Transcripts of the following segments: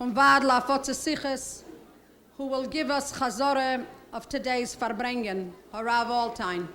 von Wadla Fotzesiches, who will give us Chazara of today's Farbrengen, Harav Altein.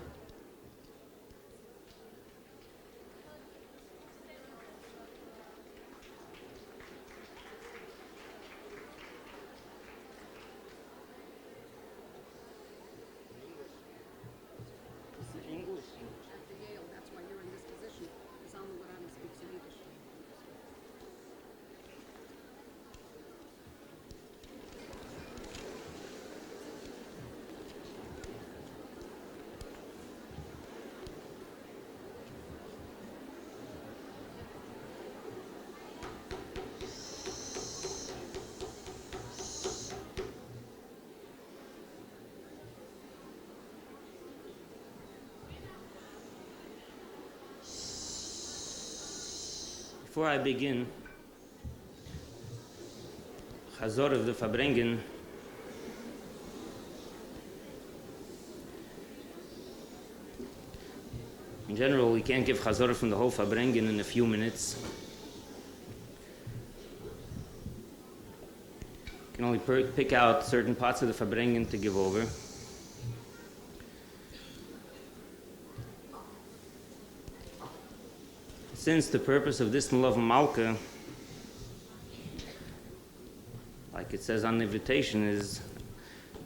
Before I begin, Chazor of the Farbrengen, in general, we can't give Chazor from the whole Farbrengen in a few minutes. You can only pick out certain parts of the Farbrengen to give over. Since the purpose of this Melave Malka, like it says on the invitation, is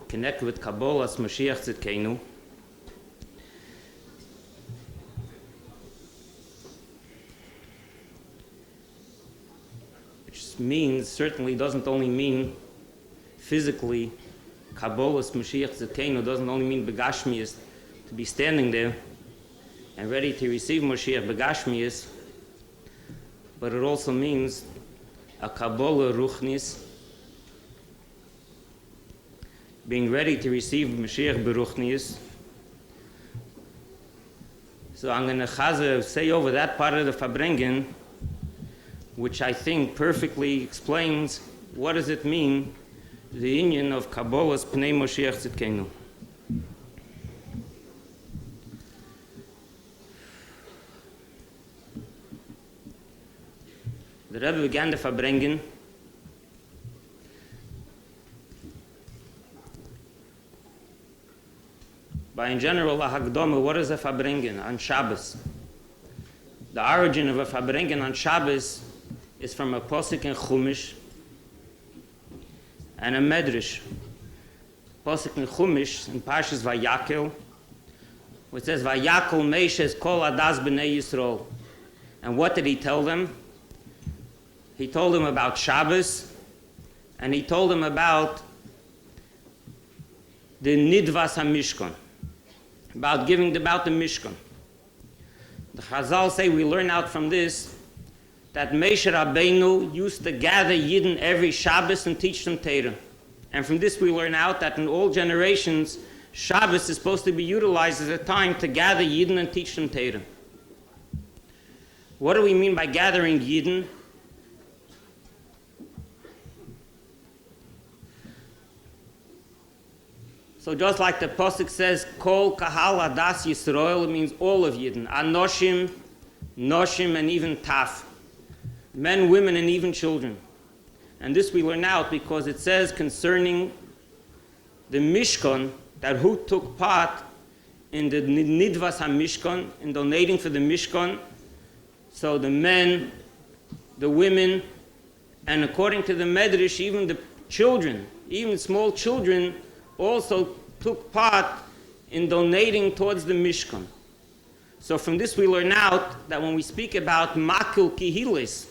connect with LeKabolas, Moshiach, Tzidkeinu, which means, certainly doesn't only mean physically, LeKabolas, Moshiach, Tzidkeinu doesn't only mean begashmias, to be standing there and ready to receive Moshiach begashmias, but it also means a Kabbalah Ruchnis, being ready to receive Mashiach Beruchnis. So I'm going to say over that part of the Farbrengen, which I think perfectly explains what does it mean, the union of Kabbalah's Pnei Moshiach Tzidkeinu. The Rebbe began the Farbrengen by, in general, a Hagdoma. What is a Farbrengen on Shabbos? The origin of a Farbrengen on Shabbos is from a posuk in Chumash and a Medrash. Posuk in Chumash in Parshas Vayakel, which says, "Vayakel Meishes Kol Adas B'nei Yisrael." And what did he tell them? He told them about Shabbos, and he told them about the Nidvas HaMishkan, about the Mishkan. The Chazal say we learn out from this that Moshe Rabbeinu used to gather Yidden every Shabbos and teach them Torah. And from this we learn out that in all generations, Shabbos is supposed to be utilized as a time to gather Yidden and teach them Torah. What do we mean by gathering Yidden? So just like the Pasuk says, Kol Kahal Adas Yisrael, it means all of Yidden. Anoshim, Noshim, and even Taf. Men, women, and even children. And this we learn out because it says concerning the Mishkan, that who took part in the Nidvas HaMishkan, in donating for the Mishkan. So the men, the women, and according to the Medrash, even the children, even small children, also took part in donating towards the Mishkan. So from this we learn out that when we speak about Makil Kihilis,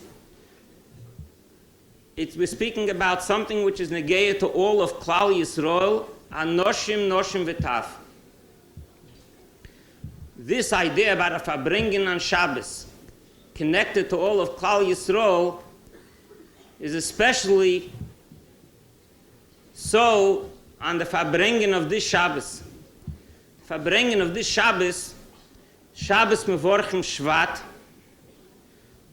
we're speaking about something which is negaya to all of Klal Yisrael, Anoshim, Noshim, V'taf. This idea about a Farbrengen on Shabbos, connected to all of Klal Yisrael, is especially so on the Farbrengen of this Shabbos. Farbrengen of this Shabbos, Shabbos Mevorchim Shvat,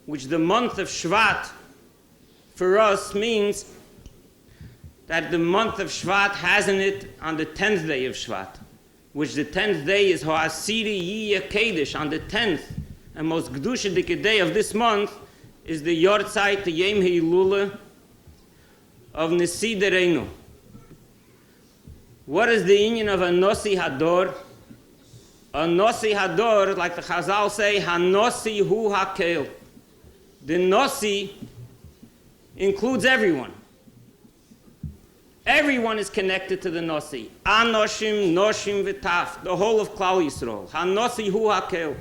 which the month of Shvat for us means that the month of Shvat has in it on the 10th day of Shvat, which the 10th day is Ho'asiri Yiyah Kedesh. On the 10th and most Gdusha day of this month is the Yortzeit, the Yom Ha'ilula of Nesi Dereinu. What is the union of a Nosi Hador? A Nosi Hador, like the Chazal say, Hanosi Hu Hakel. The Nosi includes everyone. Everyone is connected to the Nosi. Anoshim, Noshim, V'taf, the whole of Klal Yisrael. Hanosi Hu Hakel.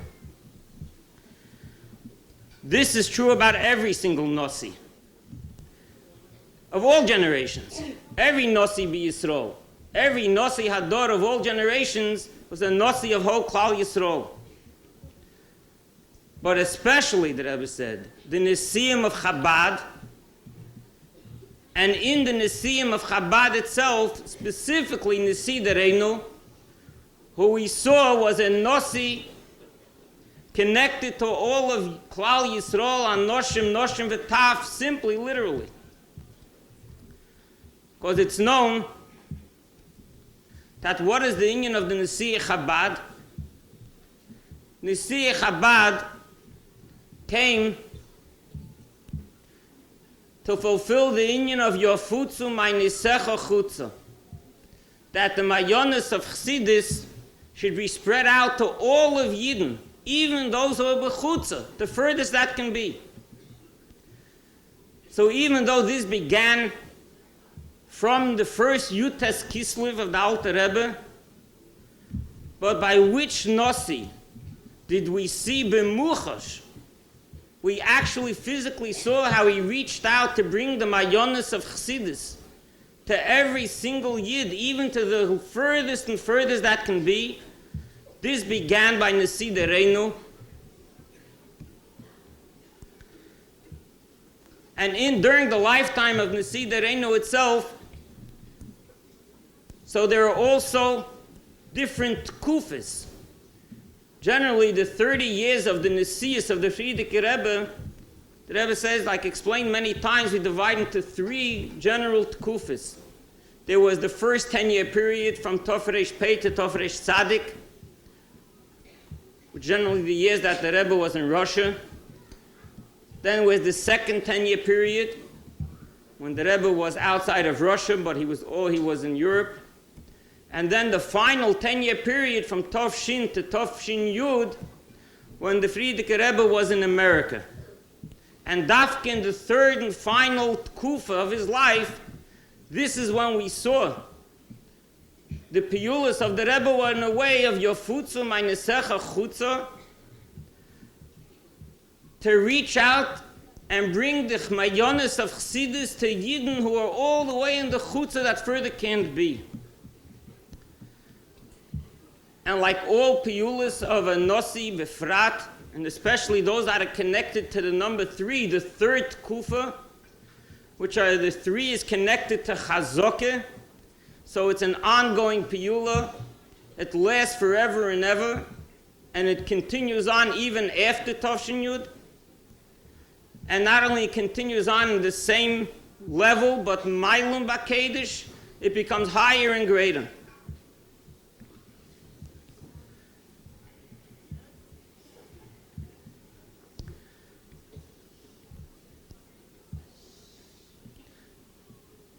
This is true about every single Nosi. Of all generations. Every Nosi be Yisrael. Every Nosi Hador of all generations was a Nosi of whole Klal Yisrael. But especially, the Rebbe said, the Nesiim of Chabad, and in the Nesiim of Chabad itself, specifically Nesi Dereinu, who we saw was a Nosi connected to all of Klal Yisrael, Anoshim, Noshim, V'taf, simply, literally. Because it's known that what is the union of the Nesi Chabad? Nesi Chabad came to fulfill the union of Yofutzu my Nisecha Chutza, that the Mayonis of Chassidus should be spread out to all of Yidden, even those who are B'chutza, the furthest that can be. So even though this began from the first Yutes Kislev of the Alter Rebbe, but by which Nosi did we see B'muchash? We actually physically saw how he reached out to bring the Mayonis of Chassidus to every single Yid, even to the furthest and furthest that can be. This began by Nesi Dereinu. And during the lifetime of Nesi Dereinu itself, so there are also different kufas. Generally, the 30 years of the Nesius of the Frierdiker Rebbe, the Rebbe says, like explained many times, we divide into 3 general tkufas. There was the first 10-year period from Tofresh Pei to Tofresh Tzadik, which generally the years that the Rebbe was in Russia. Then was the second 10-year period, when the Rebbe was outside of Russia, but he was in Europe. And then the final 10-year period from Tov Shin to Tov Shin Yud, when the Frierdiker Rebbe was in America. And Dafka in the third and final Kufa of his life, this is when we saw the piyulas of the Rebbe were in a way of Yofutzu my Nesecha Chutza, to reach out and bring the Mayonis of Chassidus to Yidden who are all the way in the Chutza that further can't be. And like all piyulas of a Nosi Befrat, and especially those that are connected to the number 3, the third Kufa, which are the 3 is connected to Chazokeh, so it's an ongoing piyula. It lasts forever and ever, and it continues on even after Tavshin Yud. And not only continues on in the same level, but Mailum Bakedish, it becomes higher and greater.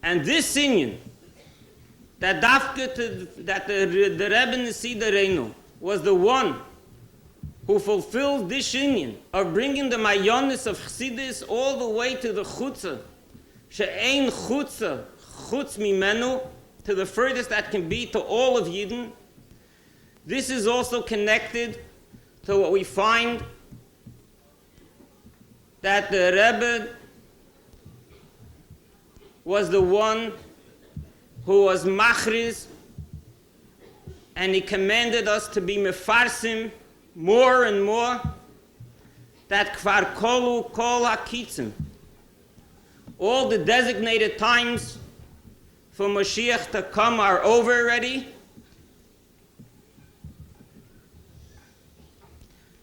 And this inyan, that the Rebbe Nesi Dereinu was the one who fulfilled this inyan of bringing the Mayonis of Chassidus all the way to the Chutza, she'ein Chutza, Chutz Mimenu, to the furthest that can be to all of Yidden. This is also connected to what we find that the Rebbe was the one who was machriz, and he commanded us to be mefarsim more and more, that kvar kolu kol hakitzim, all the designated times for Moshiach to come are over already,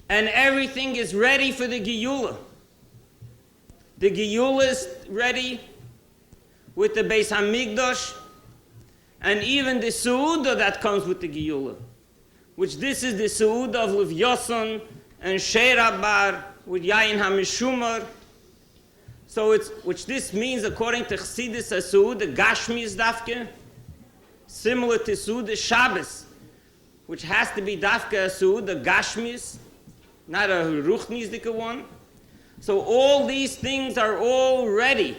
and everything is ready for the Geula. The Geula is ready with the Beis Hamikdash, and even the Seudah that comes with the Geula, which this is the Seudah of Lev Yoson and Sheirabar with Yain HaMishumar, So which this means, according to Chassidus Asud, the Gashmi Dafke, similar to Sud, the Shabbos, which has to be Dafke Asud, the Gashmis, not a Ruchnisdike one. So all these things are all ready.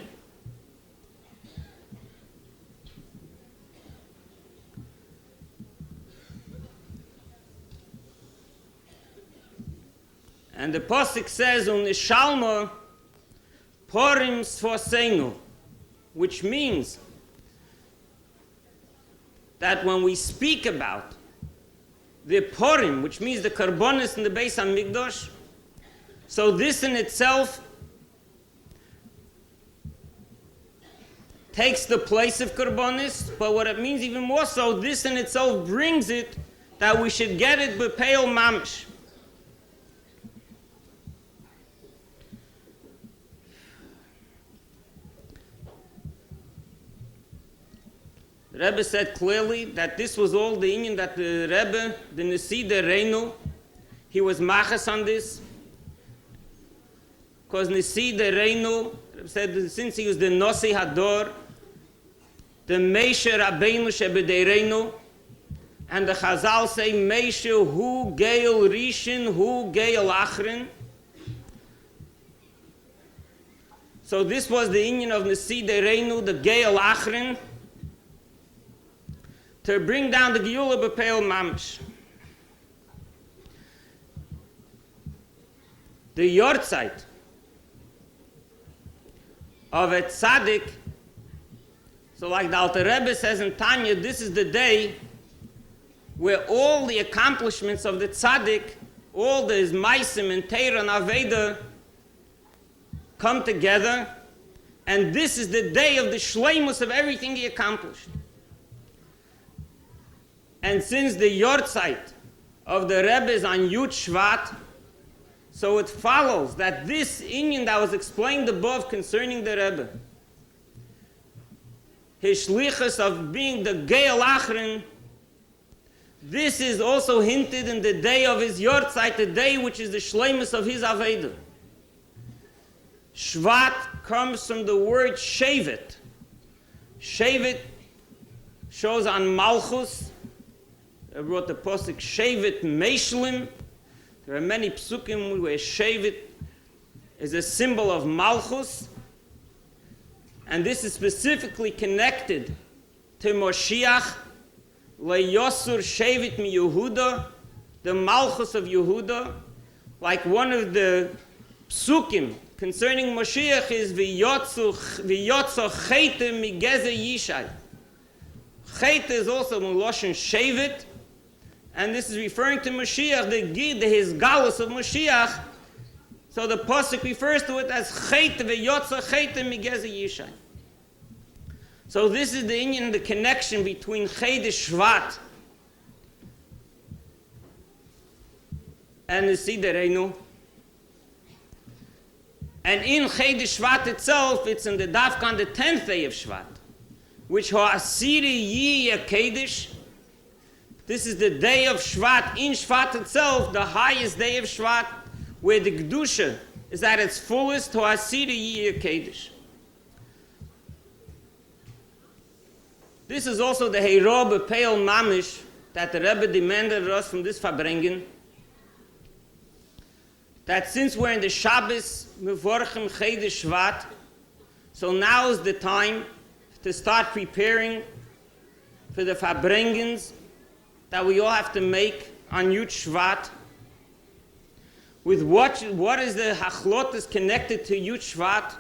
And the Pasuk says, Unishalma Porim Sfosenu, which means that when we speak about the Porim, which means the Karbonis in the Beis HaMikdash, so this in itself takes the place of Karbonis, but what it means even more so, this in itself brings it that we should get it B'Peil Mamish. The Rebbe said clearly that this was all the inyan that the Rebbe, the Nasi de Reinu, he was machas on this. Because Nasi de Reinu said since he was the Nosi Hador, the Meishe Rabbeinu Shebedei Reinu, and the Chazal say Meishe Hu Geil Rishin Hu Geil Achrin. So this was the inyan of Nasi de Reinu, the Geil Achrin, to bring down the Geula B'Peil Mamish. The Yortzeit of a tzaddik, so like the Alter Rebbe says in Tanya, this is the day where all the accomplishments of the tzaddik, all the Maisim and Teira and Aveda come together, and this is the day of the shleimus of everything he accomplished. And since the Yortzeit of the Rebbe is on Yud Shvat, so it follows that this inyan that was explained above concerning the Rebbe, his shlichus of being the Geil Achrin, this is also hinted in the day of his Yortzeit, the day which is the shleimus of his Aveda. Shvat comes from the word Shevet. Shevet shows on Malchus. I brought the posuk Shevet Meishlim. There are many psukim where Shevet is a symbol of Malchus, and this is specifically connected to Moshiach, LeYosur Shevet Mi Yehuda, the Malchus of Yehuda. Like one of the psukim concerning Moshiach is V'yotzo Chete Mi Geze Yishai. Chete is also Meloshen Shevet, and this is referring to Moshiach, the Gid, his galus of Moshiach. So the pasuk refers to it as Chete V'yotza Chete Migeze Yishai. So this is the inyan, the connection between Chedesh Shvat and the Siderenu. And in Chedesh Shvat itself, it's in the Dafka on the 10th day of Shvat, which Ha'asiri Yi Yakedesh. This is the day of Shvat. In Shvat itself, the highest day of Shvat, where the Kedusha is at its fullest, Ha'asiri Yi Yakedesh. This is also the Heiro B'Peil Mamish that the Rebbe demanded of us from this Farbrengen, that since we're in the Shabbos, Mevorchim Chedesh Shvat, so now is the time to start preparing for the Farbrengens that we all have to make on Yud Shvat. With what is the Hachlotas connected to Yud Shvat?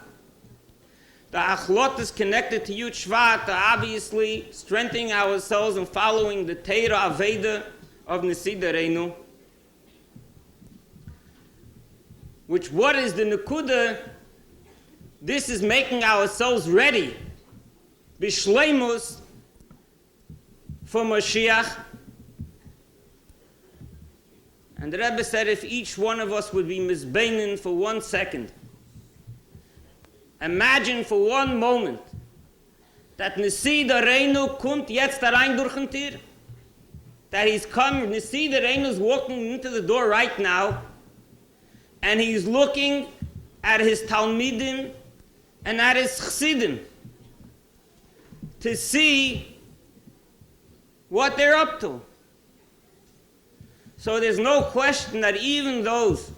The Hachlotas connected to Yud Shvat are obviously strengthening ourselves and following the Teira Aveda of Nasi Reinu. Which what is the Nekuda? This is making ourselves ready, Bishleimus, for Moshiach. And the Rebbe said if each one of us would be misbeinen for 1 second, imagine for one moment that Nasi Reinu kommt jetzt rein durch den Tür, that he's come, Nasi Reinu is walking into the door right now, and he's looking at his Talmidim, and that is Chassidim, to see what they're up to. So there's no question that even those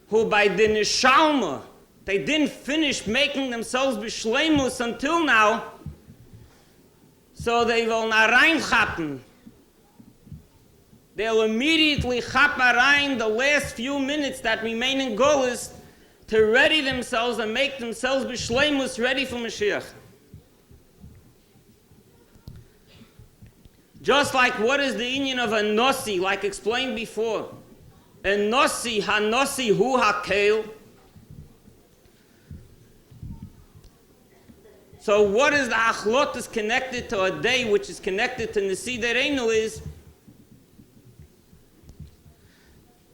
who by the Neshalma, they didn't finish making themselves b'shleimus until now, so they will not reinchappen. They'll immediately chap rein the last few minutes that remain in Golus to ready themselves and make themselves b'shleimus ready for Moshiach. Just like what is the inyan of a nosi, like explained before. A nosi, ha-nosi hu ha-keil. So what is the achlot is connected to a day which is connected to Nesi Dereinu is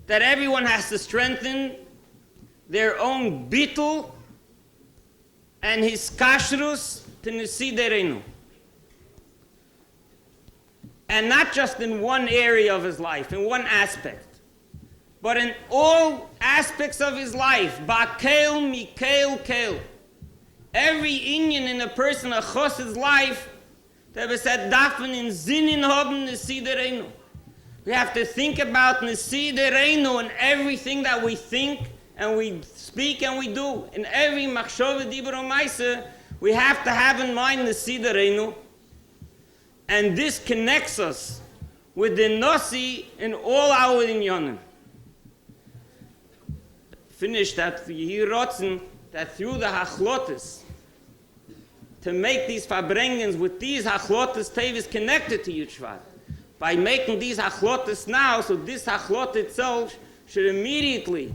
that everyone has to strengthen their own bittul and his kashrus to Nesi Dereinu. And not just in one area of his life, in one aspect, but in all aspects of his life. Ba'kel, mikel, kel. Every inyan in a person, a chosid's life, that was said, dafen in zinin haben Nesi Dereinu. We have to think about Nesi Dereinu in everything that we think and we speak and we do. In every machshava dibur u'maaseh, we have to have in mind Nesi Dereinu. And this connects us with the Nosi in all our inyanim. Finish that Yehirotzen, that through the hachlotes, to make these farbrengens with these hachlotes Teves connected to Yitzhak. By making these hachlotes now, so this hachlot itself should immediately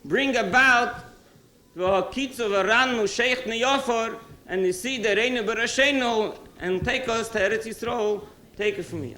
bring about the hakitzu v'ranu sheikh neyofor and Nesi Dereinu b'rashenu and take us to Eretz Yisrael. Take it from here.